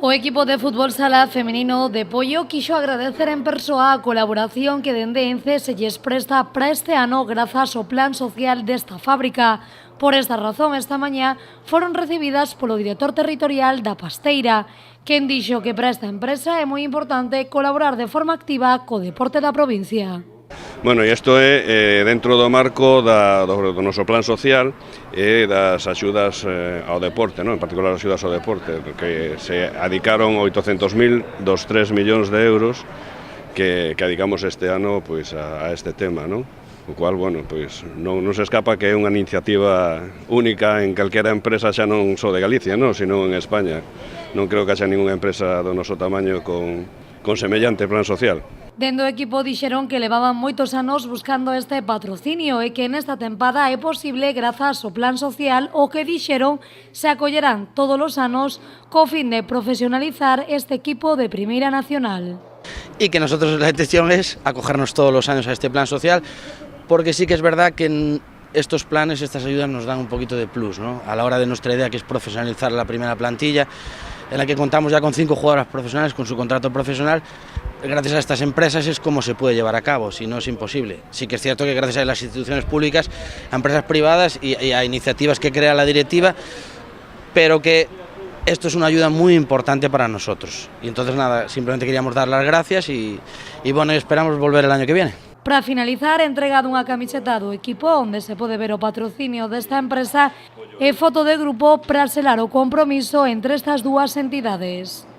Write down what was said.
O equipo de fútbol sala femenino de Pollo quixo agradecer en persoa a colaboración que dende ENCE se lles presta para este ano grazas ao plan social desta fábrica. Por esta razón, esta mañá foron recibidas polo director territorial da Pasteira, quen dixo que para esta empresa é moi importante colaborar de forma activa co deporte da provincia. Bueno, e isto é dentro do marco do noso plan social e das axudas ao deporte, non? En particular as axudas ao deporte, que se adicaron 800.000 dos 3 millóns de euros que adicamos este ano pois, a este tema, non? O cual, bueno, pois, non se escapa que é unha iniciativa única en calquera empresa xa non só de Galicia, non? Sino en España. Non creo que haxa ninguna empresa do noso tamaño con semellante plan social. Dende o equipo dixeron que levaban moitos anos buscando este patrocinio e que nesta tempada é posible grazas ao plan social o que dixeron se acollerán todos os anos co fin de profesionalizar este equipo de Primeira Nacional. Y que nosotros la intención es acogernos todos los años a este plan social, porque sí que es verdad que estos planes, estas ayudas nos dan un poquito de plus, ¿no? A la hora de nuestra idea, que es profesionalizar la primera plantilla, en la que contamos ya con 5 jugadoras profesionales con su contrato profesional. Gracias a estas empresas es como se puede llevar a cabo, si no es imposible. Sí que es cierto que gracias a las instituciones públicas, a empresas privadas y a iniciativas que crea la directiva, pero que esto es una ayuda muy importante para nosotros. Y entonces nada, simplemente queríamos dar las gracias y bueno, esperamos volver el año que viene. Para finalizar, entrega dunha camiseta do equipo onde se pode ver o patrocinio desta empresa e foto de grupo para selar o compromiso entre estas dúas entidades.